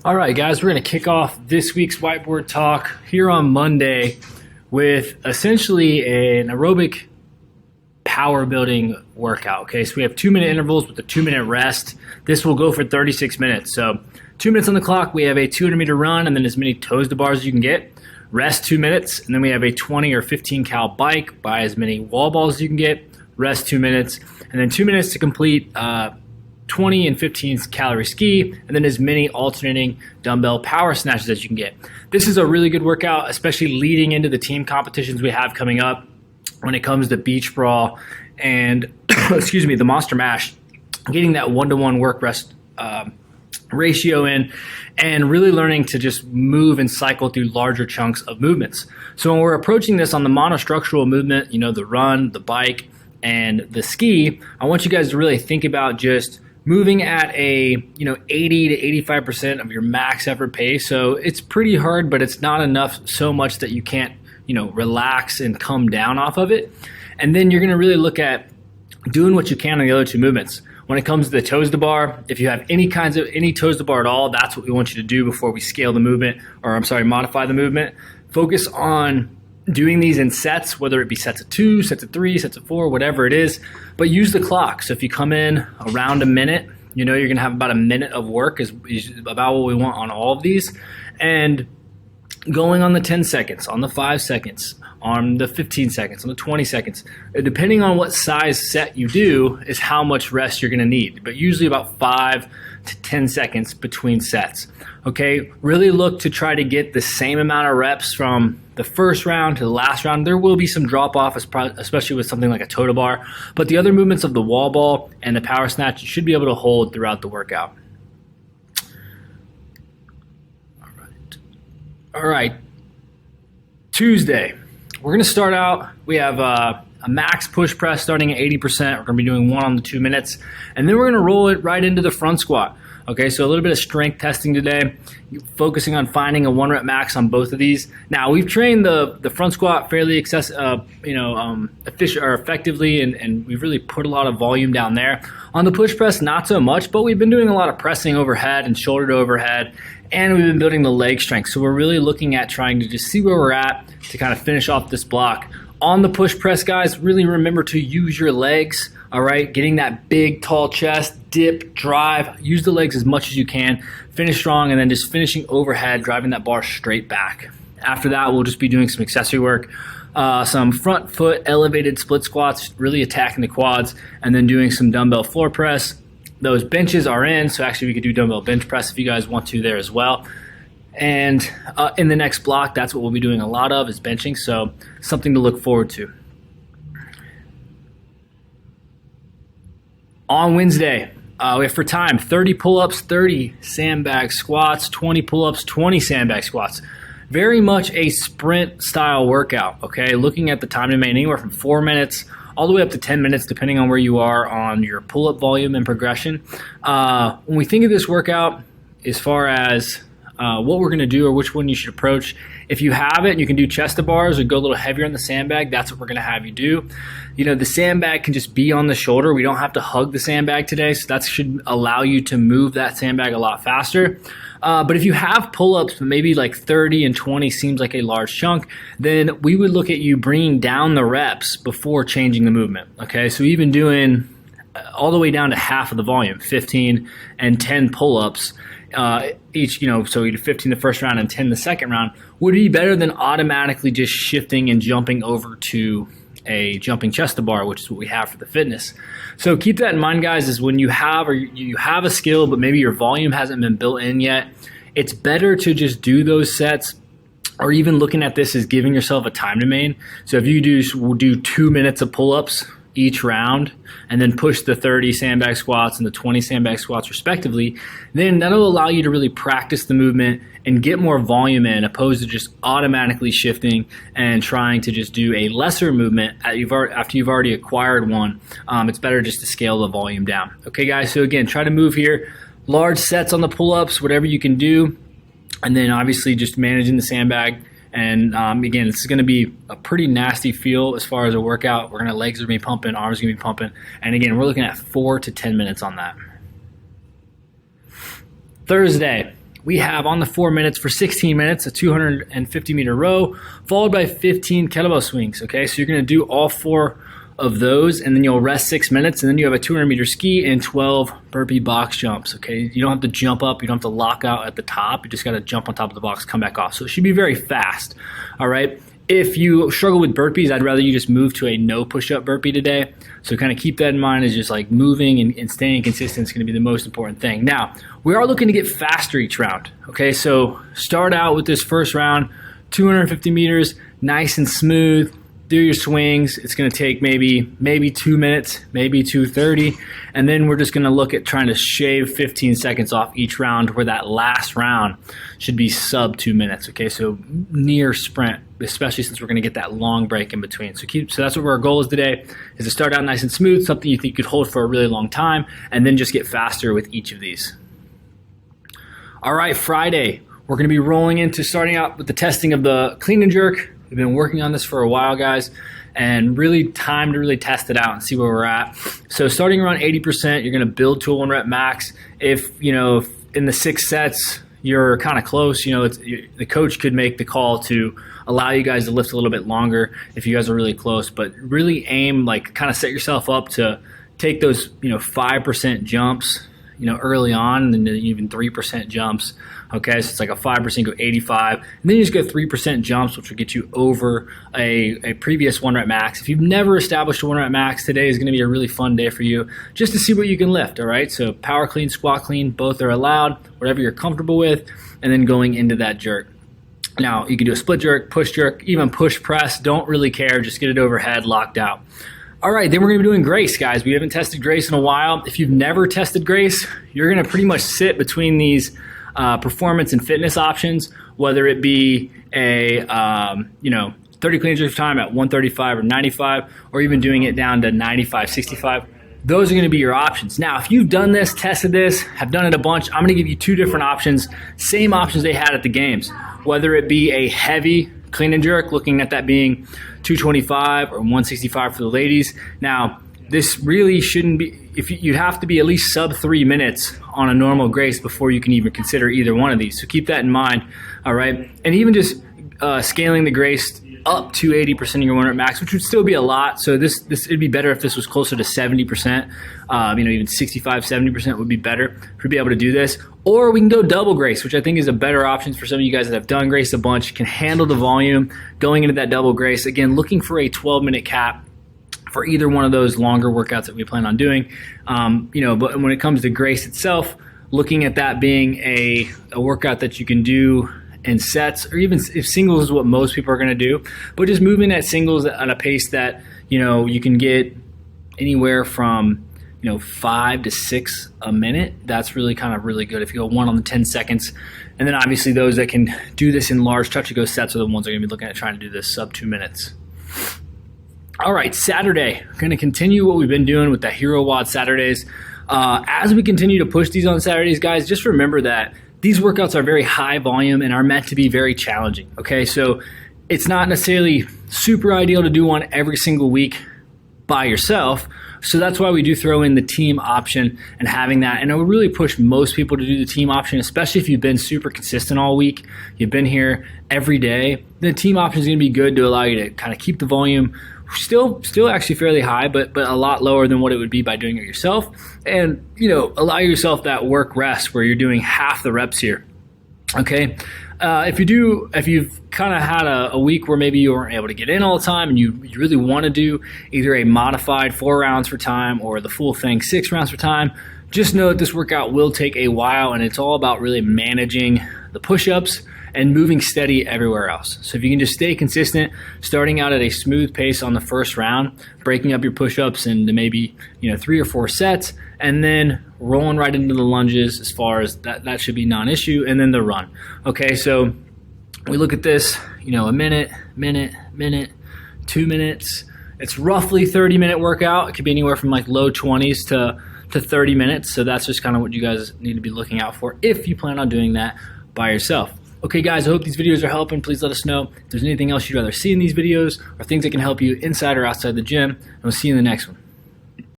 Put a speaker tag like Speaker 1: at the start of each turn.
Speaker 1: All right, guys, we're going to kick off this week's whiteboard talk here on Monday with essentially an aerobic power building workout. Okay, so we have 2-minute intervals with a 2-minute rest. This will go for 36 minutes. So 2 minutes on the clock, we have a 200-meter run and then as many toes to bars as you can get. Rest 2 minutes, and then we have a 20 or 15 cal bike by as many wall balls as you can get. Rest 2 minutes, and then 2 minutes to complete 20 and 15 calorie ski, and then as many alternating dumbbell power snatches as you can get. This is a really good workout, especially leading into the team competitions we have coming up when it comes to beach brawl and the monster mash. Getting that 1-to-1 work rest ratio in and really learning to just move and cycle through larger chunks of movements. So when we're approaching this on the monostructural movement, the run, the bike, and the ski, I want you guys to really think about just moving at a 80 to 85% of your max effort pace. So it's pretty hard, but it's not enough so much that you can't relax and come down off of it. And then you're going to really look at doing what you can on the other two movements. When it comes to the toes to bar, if you have any toes to bar at all, that's what we want you to do before we scale the movement, modify the movement. Focus on doing these in sets, whether it be sets of 2, sets of 3, sets of 4, whatever it is, but use the clock. So if you come in around a minute, you're going to have about a minute of work is about what we want on all of these. And going on the 10 seconds, on the 5 seconds, on the 15 seconds, on the 20 seconds, depending on what size set you do is how much rest you're going to need, but usually about 5 to 10 seconds between sets. Okay, really look to try to get the same amount of reps from the first round to the last round. There will be some drop off, especially with something like a toe to bar, but the other movements of the wall ball and the power snatch you should be able to hold throughout the workout. All right. Tuesday, we're going to start out. We have a max push press starting at 80%. We're going to be doing 1 on the 2 minutes, and then we're going to roll it right into the front squat. Okay, so a little bit of strength testing today, focusing on finding a 1 rep max on both of these. Now we've trained the front squat fairly effectively, and we've really put a lot of volume down there. On the push press, not so much, but we've been doing a lot of pressing overhead and shoulder to overhead, and we've been building the leg strength. So we're really looking at trying to just see where we're at to kind of finish off this block. On the push press, guys, really remember to use your legs. All right, getting that big, tall chest, dip, drive, use the legs as much as you can, finish strong, and then just finishing overhead, driving that bar straight back. After that, we'll just be doing some accessory work, some front foot elevated split squats, really attacking the quads, and then doing some dumbbell floor press. Those benches are in, so actually we could do dumbbell bench press if you guys want to there as well. And in the next block, that's what we'll be doing a lot of is benching, so something to look forward to. On Wednesday, we have for time 30 pull-ups, 30 sandbag squats, 20 pull-ups, 20 sandbag squats. Very much a sprint style workout, okay? Looking at the time to main anywhere from 4 minutes all the way up to 10 minutes, depending on where you are on your pull-up volume and progression. When we think of this workout, as far as what we're going to do or which one you should approach, if you have it and you can do chest to bars or go a little heavier on the sandbag, that's what we're going to have you do. The sandbag can just be on the shoulder. We don't have to hug the sandbag today, so that should allow you to move that sandbag a lot faster. But if you have pull-ups, maybe like 30 and 20 seems like a large chunk, then we would look at you bringing down the reps before changing the movement. Okay, so even doing all the way down to half of the volume, 15 and 10 pull-ups, each, so you do 15 the first round and 10 the second round, would be better than automatically just shifting and jumping over to a jumping chest to bar, which is what we have for the fitness. So keep that in mind, guys, is when you have a skill, but maybe your volume hasn't been built in yet, it's better to just do those sets, or even looking at this as giving yourself a time to main. So if you do 2 minutes of pull-ups each round and then push the 30 sandbag squats and the 20 sandbag squats respectively, then that'll allow you to really practice the movement and get more volume in, opposed to just automatically shifting and trying to just do a lesser movement after you've already acquired one. It's better just to scale the volume down. Okay, guys, so again, try to move here. Large sets on the pull-ups, whatever you can do, and then obviously just managing the sandbag. And again, it's going to be a pretty nasty feel as far as a workout. Legs are going to be pumping, arms are going to be pumping. And again, we're looking at 4 to 10 minutes on that. Thursday, we have on the 4 minutes for 16 minutes, a 250 meter row, followed by 15 kettlebell swings. Okay, so you're gonna do all 4 of those, and then you'll rest 6 minutes, and then you have a 200 meter ski and 12 burpee box jumps. Okay, you don't have to jump up, you don't have to lock out at the top, you just gotta jump on top of the box, come back off. So it should be very fast. All right. If you struggle with burpees, I'd rather you just move to a no push-up burpee today. So kind of keep that in mind, is just like moving and staying consistent is going to be the most important thing. Now, we are looking to get faster each round. Okay, so start out with this first round, 250 meters, nice and smooth. Do your swings. It's going to take maybe 2 minutes, maybe 2:30, and then we're just going to look at trying to shave 15 seconds off each round, where that last round should be sub 2 minutes. Okay, so near sprint, especially since we're going to get that long break in between. So that's what our goal is today, is to start out nice and smooth, something you think you could hold for a really long time, and then just get faster with each of these. All right, Friday, we're going to be rolling into starting out with the testing of the clean and jerk. We've been working on this for a while, guys, and really time to really test it out and see where we're at. So starting around 80%, you're going to build to a 1 rep max. If in the 6 sets you're kind of close, the coach could make the call to allow you guys to lift a little bit longer if you guys are really close. But really aim, like, kind of set yourself up to take those 5% jumps early on, and then even 3% jumps. Okay, so it's like a 5%, go 85, and then you just go 3% jumps, which will get you over a previous 1 rep max. If you've never established a 1 rep max, today is going to be a really fun day for you, just to see what you can lift. All right, so power clean, squat clean, both are allowed, whatever you're comfortable with, and then going into that jerk. Now, you can do a split jerk, push jerk, even push press. Don't really care, just get it overhead, locked out. All right, then we're going to be doing Grace, guys. We haven't tested Grace in a while. If you've never tested Grace, you're going to pretty much sit between these performance and fitness options, whether it be a 30 clean jerk time at 135 or 95, or even doing it down to 95, 65. Those are going to be your options. Now, if you've done this, tested this, have done it a bunch, I'm going to give you 2 different options, same options they had at the games, whether it be a heavy clean and jerk, looking at that being 225 or 165 for the ladies. Now, this really shouldn't be, you have to be at least sub 3 minutes on a normal Grace before you can even consider either one of these. So keep that in mind, all right? And even just scaling the Grace up to 80% of your 1 rep max, which would still be a lot. So it'd be better if this was closer to 70%. Even 65, 70% would be better to be able to do this. Or we can go double Grace, which I think is a better option for some of you guys that have done Grace a bunch, can handle the volume going into that double Grace. Again, looking for a 12-minute cap for either one of those longer workouts that we plan on doing. But when it comes to Grace itself, looking at that being a workout that you can do in sets, or even if singles is what most people are going to do, but just moving at singles at a pace that you can get anywhere from 5 to 6 a minute. That's really kind of really good if you go 1 on the 10 seconds. And then obviously those that can do this in large touch-and-go sets are the ones that are going to be looking at trying to do this sub 2 minutes. All right, Saturday, we're going to continue what we've been doing with the Hero WOD Saturdays. As we continue to push these on Saturdays, guys, just remember that these workouts are very high volume and are meant to be very challenging, okay? So it's not necessarily super ideal to do one every single week by yourself. So that's why we do throw in the team option and having that. And I would really push most people to do the team option, especially if you've been super consistent all week. You've been here every day. The team option is going to be good to allow you to kind of keep the volume still actually fairly high, but a lot lower than what it would be by doing it yourself. And, allow yourself that work rest where you're doing half the reps here. Okay. If you've kind of had a week where maybe you weren't able to get in all the time and you really want to do either a modified 4 rounds for time or the full thing 6 rounds for time, just know that this workout will take a while, and it's all about really managing the push-ups and moving steady everywhere else. So if you can just stay consistent, starting out at a smooth pace on the first round, breaking up your push-ups into maybe 3 or 4 sets, and then rolling right into the lunges as far as that should be non-issue, and then the run. Okay, so we look at this, a minute, 2 minutes. It's roughly 30-minute workout. It could be anywhere from like low 20s to 30 minutes. So that's just kind of what you guys need to be looking out for if you plan on doing that by yourself. Okay, guys, I hope these videos are helping. Please let us know if there's anything else you'd rather see in these videos or things that can help you inside or outside the gym. And we'll see you in the next one.